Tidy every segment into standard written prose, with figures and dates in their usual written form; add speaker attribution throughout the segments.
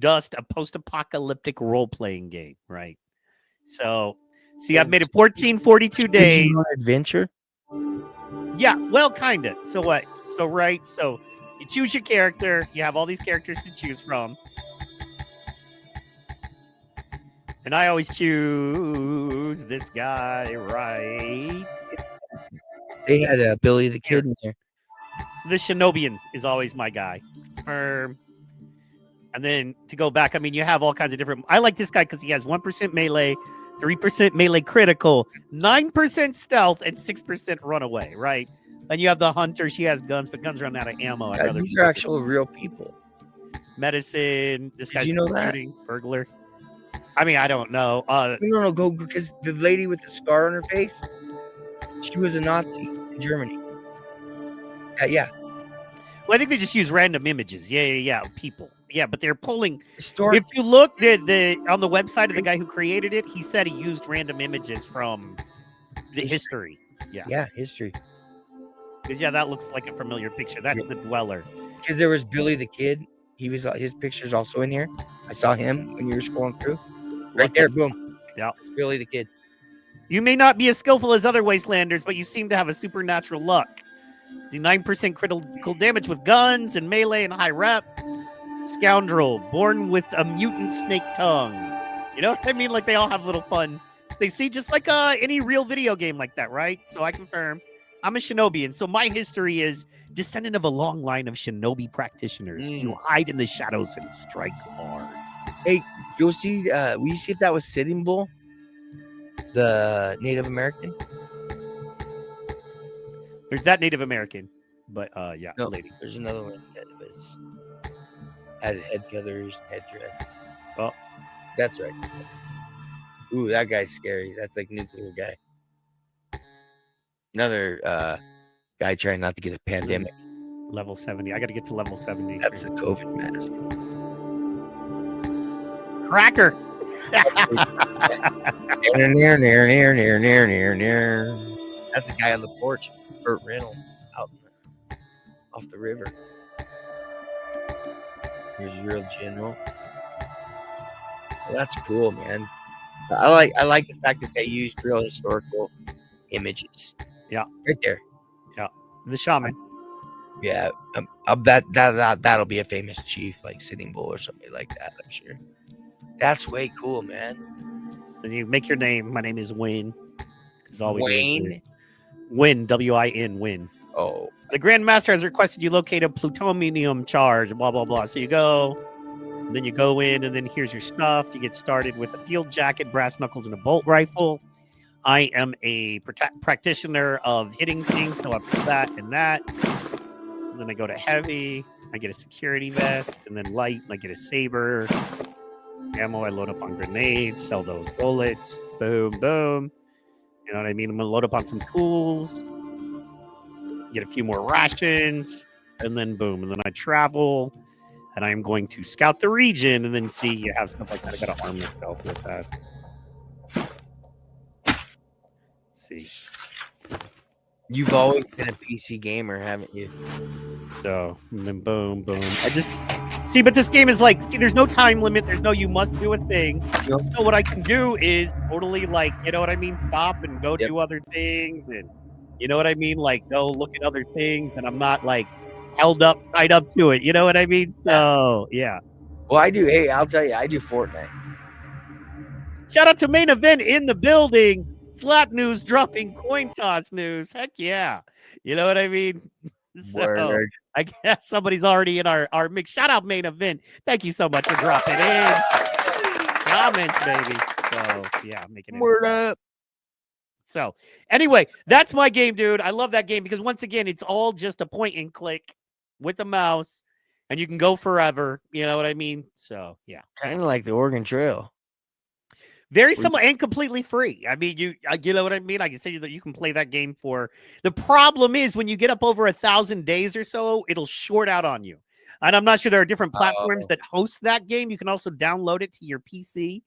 Speaker 1: just a post-apocalyptic role-playing game, right? So, see, I've made it 1442 days.
Speaker 2: Adventure?
Speaker 1: Yeah, well, kind of. So what? So, right, so you choose your character. You have all these characters to choose from. And I always choose this guy, right?
Speaker 2: They had Billy the Kid in there.
Speaker 1: The Shinobian is always my guy. And then to go back, I mean, you have all kinds of different... I like this guy because he has 1% melee, 3% melee critical, 9% stealth, and 6% runaway, right? And you have the hunter. She has guns, but guns run out of ammo.
Speaker 2: These are actual real people.
Speaker 1: Medicine. This guy's
Speaker 2: shooting.
Speaker 1: Burglar. I mean, I don't know.
Speaker 2: No, go, because the lady with the scar on her face, she was a Nazi in Germany. Yeah.
Speaker 1: Well, I think they just use random images. Yeah. People. Yeah, but they're pulling.
Speaker 2: If
Speaker 1: you look on the website of the guy who created it, he said he used random images from the history. Yeah,
Speaker 2: history.
Speaker 1: Because that looks like a familiar picture. That's the Dweller.
Speaker 2: Because there was Billy the Kid. His picture's also in here. I saw him when you were scrolling through. Right there, boom.
Speaker 1: Yeah,
Speaker 2: it's Billy the Kid.
Speaker 1: You may not be as skillful as other Wastelanders, but you seem to have a supernatural luck. See, 9% critical damage with guns and melee and high rep. Scoundrel, born with a mutant snake tongue. You know what I mean? Like, they all have little fun. They see just like any real video game like that, right? So I confirm. I'm a shinobi, and so my history is descendant of a long line of shinobi practitioners. You hide in the shadows and strike hard.
Speaker 2: Hey, will you see if that was Sitting Bull, the Native American?
Speaker 1: There's that Native American, but yeah,
Speaker 2: no,
Speaker 1: lady.
Speaker 2: There's another one that had head feathers, headdress. Oh, that's right. Ooh, that guy's scary. That's like nuclear guy. Another guy trying not to get a pandemic.
Speaker 1: Level 70. I got to get to level 70.
Speaker 2: That's the COVID mask.
Speaker 1: Cracker.
Speaker 2: That's the guy on the porch. Burt Reynolds out off the river. Here's your real general. Well, that's cool, man. I like the fact that they used real historical images.
Speaker 1: Yeah,
Speaker 2: right there.
Speaker 1: Yeah, the shaman.
Speaker 2: Yeah, that'll be a famous chief like Sitting Bull or something like that. I'm sure. That's way cool, man.
Speaker 1: And you make your name. My name is Wayne.
Speaker 2: Wayne.
Speaker 1: Win, W-I-N, win.
Speaker 2: Oh.
Speaker 1: The Grand Master has requested you locate a plutonium charge, blah, blah, blah. So you go, and then you go in, and then here's your stuff. You get started with a field jacket, brass knuckles, and a bolt rifle. I am a practitioner of hitting things, so I put that and that. And then I go to heavy. I get a security vest, and then light, and I get a saber. Ammo, I load up on grenades, sell those bullets. Boom, boom. You know what I mean? I'm going to load up on some tools, get a few more rations, and then boom. And then I travel, and I'm going to scout the region, and then see you have stuff like that. I got to arm myself real fast. Let's see.
Speaker 2: You've always been a PC gamer, haven't you?
Speaker 1: So, and then boom, boom. I just... See, but this game is like, there's no time limit. There's no you must do a thing. So what I can do is totally like, you know what I mean? Stop and go do other things. And you know what I mean? Like go look at other things. And I'm not like tied up to it. You know what I mean? So, yeah.
Speaker 2: Well, I do. Hey, I'll tell you, I do Fortnite.
Speaker 1: Shout out to Main Event in the building. Slap news dropping, coin toss news. Heck yeah. You know what I mean? So, I guess somebody's already in our mix. Shout out Main Event. Thank you so much for dropping in. Comments, baby. So, yeah, making it.
Speaker 2: Word up.
Speaker 1: So, anyway, that's my game, dude. I love that game because, once again, it's all just a point and click with the mouse, and you can go forever. You know what I mean? So, yeah.
Speaker 2: Kind of like the Oregon Trail.
Speaker 1: Very similar and completely free. I mean, you know what I mean? I can say that you can play that game for... The problem is when you get up over 1,000 days or so, it'll short out on you. And I'm not sure there are different platforms that host that game. You can also download it to your PC.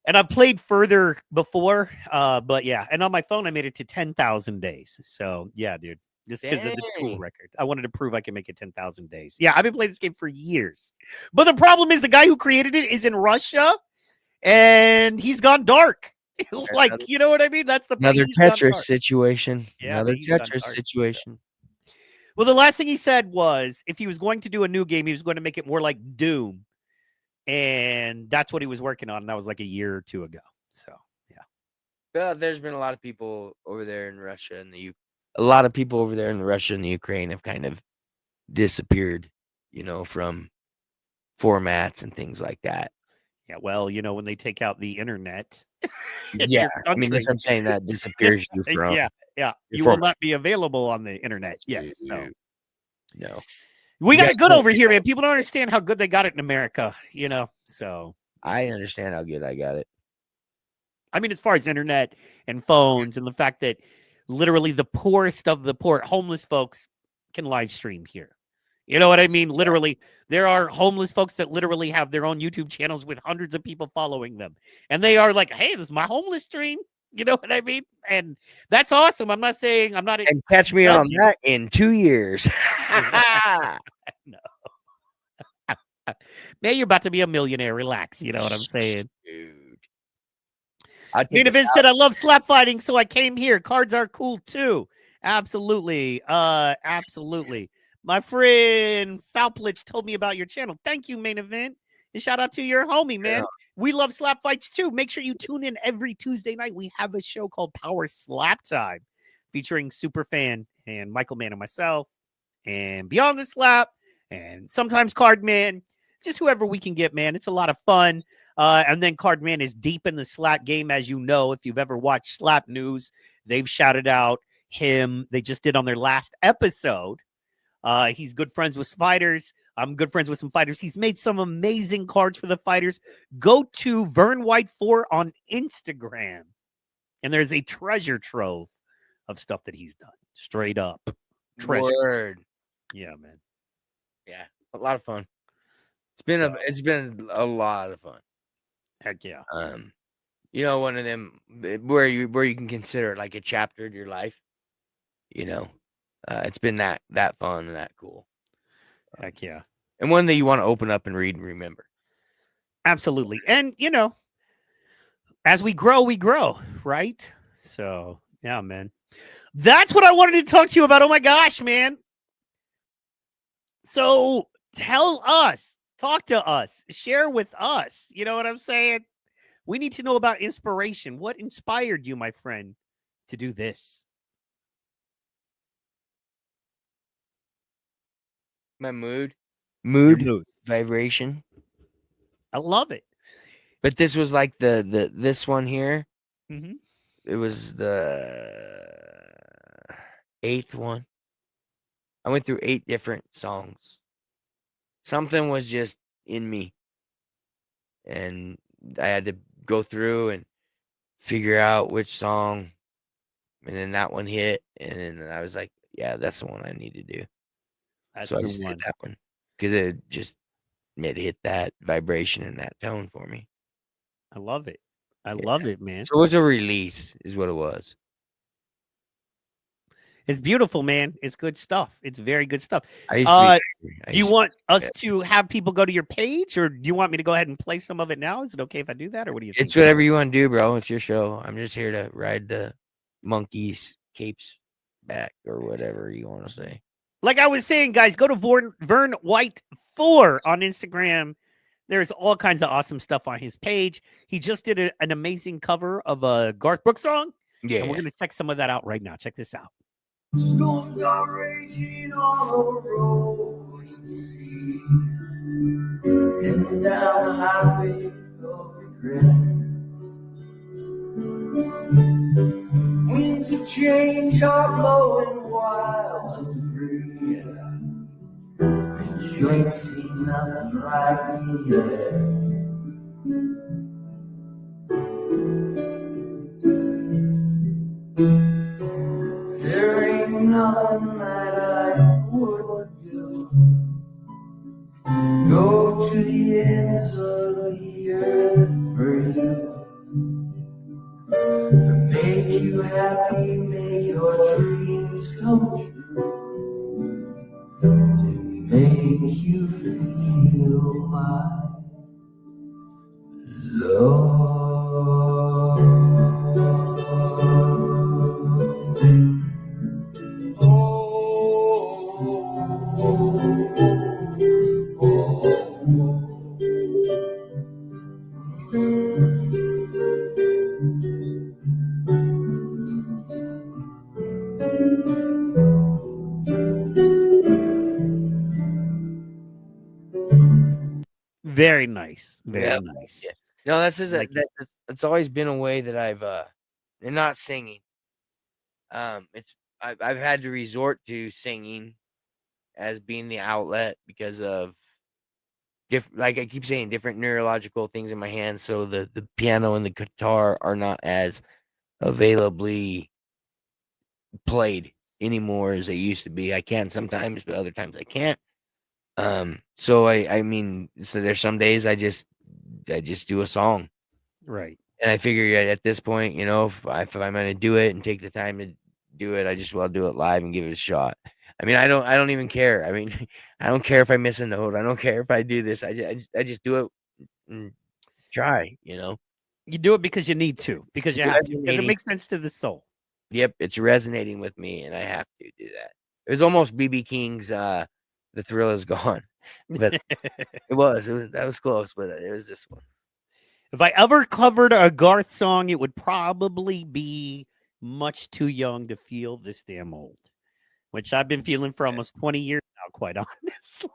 Speaker 1: And I've played further before, but yeah. And on my phone, I made it to 10,000 days. So, yeah, dude. just because of the tool record. I wanted to prove I can make it 10,000 days. Yeah, I've been playing this game for years. But the problem is the guy who created it is in Russia, and he's gone dark. Like, you know what I mean? That's the
Speaker 2: another Tetris situation.
Speaker 1: Yeah,
Speaker 2: another Tetris situation.
Speaker 1: Well, the last thing he said was if he was going to do a new game, he was going to make it more like Doom. And that's what he was working on. And that was like a year or two ago. So, yeah.
Speaker 2: Well, there's been a lot of people over there in Russia and a lot of people over there in Russia and the Ukraine have kind of disappeared, from formats and things like that.
Speaker 1: Yeah, well, when they take out the internet.
Speaker 2: Yeah, I mean, that's what I'm saying. That disappears you from.
Speaker 1: Yeah. You will not be available on the internet. Yes.
Speaker 2: No.
Speaker 1: We got it good over here, man. People don't understand how good they got it in America, so.
Speaker 2: I understand how good I got it.
Speaker 1: I mean, as far as internet and phones and the fact that literally the poorest of the poor, homeless folks can live stream here. You know what I mean? Literally, there are homeless folks that literally have their own YouTube channels with hundreds of people following them. And they are like, hey, this is my homeless stream. You know what I mean? And that's awesome. I'm not saying I'm not.
Speaker 2: And catch me on that in 2 years.
Speaker 1: No. Man, you're about to be a millionaire. Relax. You know what I'm saying? Dude. Main event said, I love slap fighting, so I came here. Cards are cool too. Absolutely. Absolutely. My friend Falplitch told me about your channel. Thank you, Main Event. And shout out to your homie, man. Yeah. We love slap fights too. Make sure you tune in every Tuesday night. We have a show called Power Slap Time featuring Superfan and Michael Mann and myself and Beyond the Slap and sometimes Cardman. Just whoever we can get, man. It's a lot of fun. And then Cardman is deep in the slap game, as you know. If you've ever watched Slap News, they've shouted out him. They just did on their last episode. He's good friends with fighters. I'm good friends with some fighters. He's made some amazing cards for the fighters. Go to Vern White 4 on Instagram, and there's a treasure trove of stuff that he's done. Straight up treasure.
Speaker 2: Word.
Speaker 1: Yeah, man.
Speaker 2: Yeah, a lot of fun. It's been a lot of fun.
Speaker 1: Heck yeah.
Speaker 2: One of them where you can consider it like a chapter in your life. It's been that fun and that cool.
Speaker 1: Heck yeah.
Speaker 2: And one that you want to open up and read and remember.
Speaker 1: Absolutely. And, as we grow, right? So, yeah, man. That's what I wanted to talk to you about. Oh, my gosh, man. So, tell us. Talk to us. Share with us. You know what I'm saying? We need to know about inspiration. What inspired you, my friend, to do this?
Speaker 2: My mood, vibration.
Speaker 1: I love it.
Speaker 2: But this was like this one here.
Speaker 1: Mm-hmm.
Speaker 2: It was the 8th one. I went through 8 different songs. Something was just in me, and I had to go through and figure out which song, and then that one hit, and then I was like, "Yeah, that's the one I need to do." So I just did that one because it hit that vibration and that tone for me.
Speaker 1: I love it. I love it, man.
Speaker 2: So it was a release, is what it was.
Speaker 1: It's beautiful, man. It's good stuff. It's very good stuff.
Speaker 2: Do
Speaker 1: you want us to have people go to your page, or do you want me to go ahead and play some of it now? Is it okay if I do that, or what do you think?
Speaker 2: It's whatever you want to do, bro. It's your show. I'm just here to ride the monkey's capes back, or whatever you want to say.
Speaker 1: Like I was saying, guys, go to Vern White 4 on Instagram. There's all kinds of awesome stuff on his page. He just did an amazing cover of a Garth Brooks song.
Speaker 2: Yeah.
Speaker 1: And we're going to check some of that out right now. Check this out.
Speaker 3: Storms are raging on a rolling sea, and down the highway of regret. Winds of change are blowing wild and free, and you ain't seen nothing like me yet. There ain't nothing that I wouldn't do. Go to the ends of the earth for you, to make you happy, make your dreams come true.
Speaker 1: Very nice. Very
Speaker 2: Yeah.
Speaker 1: nice.
Speaker 2: Yeah. No, that's just
Speaker 1: Like it.
Speaker 2: that's always been a way that I've and not singing. It's I've had to resort to singing as being the outlet because of like I keep saying, different neurological things in my hands. So the piano and the guitar are not as availably played anymore as they used to be. I can sometimes, but other times I can't. So I mean, so there's some days I just do a song,
Speaker 1: Right.
Speaker 2: and I figure at this point, you know, if I'm gonna do it and take the time to do it, I just will do it live and give it a shot. I mean, I don't even care. I mean, I don't care if I miss a note. I don't care if I do this. I just do it and try. You know,
Speaker 1: You do it because you need to, because you
Speaker 2: it's
Speaker 1: have to, because it
Speaker 2: resonating.
Speaker 1: makes sense to the soul.
Speaker 2: Yep, it's resonating with me, and I have to do that. It was almost BB King's "The Thrill Is Gone," but it was that was close, but it was this one.
Speaker 1: If I ever covered a Garth song, it would probably be Much Too Young to Feel This Damn Old, which I've been feeling for almost 20 years now, quite honestly.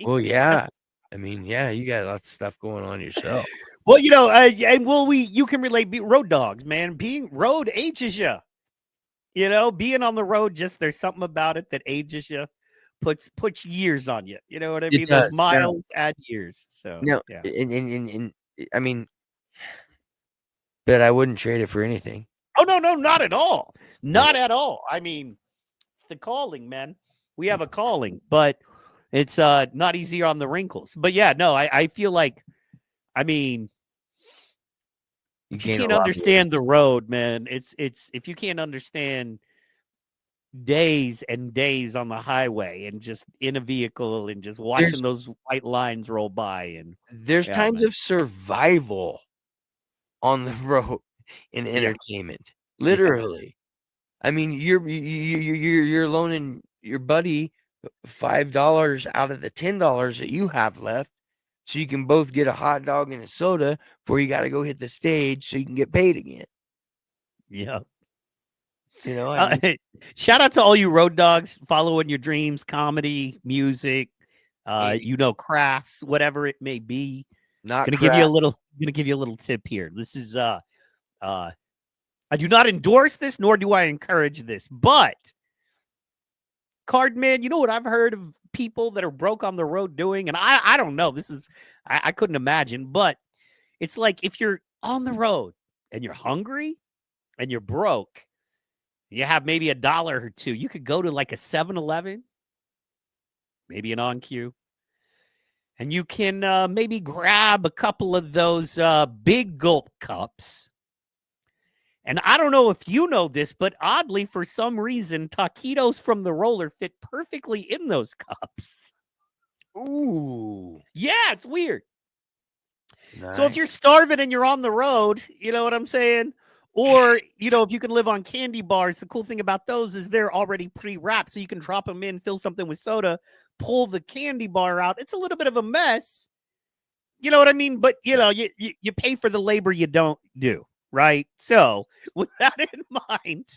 Speaker 2: Well, yeah. I mean, yeah, you got lots of stuff going on yourself.
Speaker 1: Well, you know, and you can relate road dogs, man. Being road ages you. You know, being on the road, just there's something about it that ages you, puts years on you. You know what I
Speaker 2: It
Speaker 1: mean? Those
Speaker 2: does. Now,
Speaker 1: miles add years. So yeah.
Speaker 2: in I mean, but I wouldn't trade it for anything.
Speaker 1: Oh no, not at all. Not at all. I mean, it's the calling, man. We have a calling, but it's not easy on the wrinkles. But yeah, no, I feel like, I mean, if you can't understand the road, man, it's if you can't understand days and days on the highway and just in a vehicle and just watching those white lines roll by, and
Speaker 2: there's times of survival on the road in entertainment. Literally. I mean, you're loaning your buddy $5 out of the $10 that you have left, so you can both get a hot dog and a soda before you got to go hit the stage so you can get paid again.
Speaker 1: Yeah.
Speaker 2: You know, I mean,
Speaker 1: shout out to all you road dogs following your dreams, comedy, music, you know, crafts, whatever it may be.
Speaker 2: Not
Speaker 1: gonna give you a little tip here. This is I do not endorse this, nor do I encourage this, but Cardman, you know what I've heard of people that are broke on the road doing, and I don't know. This is I couldn't imagine, but it's like if you're on the road and you're hungry and you're broke, you have maybe $1 or $2. You could go to like a 7-Eleven, maybe an On Q, and you can maybe grab a couple of those big gulp cups. And I don't know if you know this, but oddly, for some reason, taquitos from the roller fit perfectly in those cups.
Speaker 2: ooh.
Speaker 1: Yeah, it's weird.
Speaker 2: Nice.
Speaker 1: So if you're starving and you're on the road, you know what I'm saying? Or, you know, if you can live on candy bars, the cool thing about those is they're already pre-wrapped. So you can drop them in, fill something with soda, pull the candy bar out. It's a little bit of a mess. You know what I mean? But, you know, you pay for the labor you don't do, right? So with that in mind,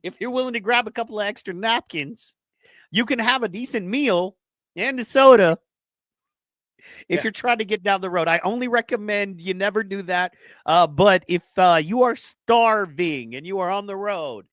Speaker 1: if you're willing to grab a couple of extra napkins, you can have a decent meal and a soda if you're trying to get down the road. I only recommend you never do that. But if you are starving and you are on the road,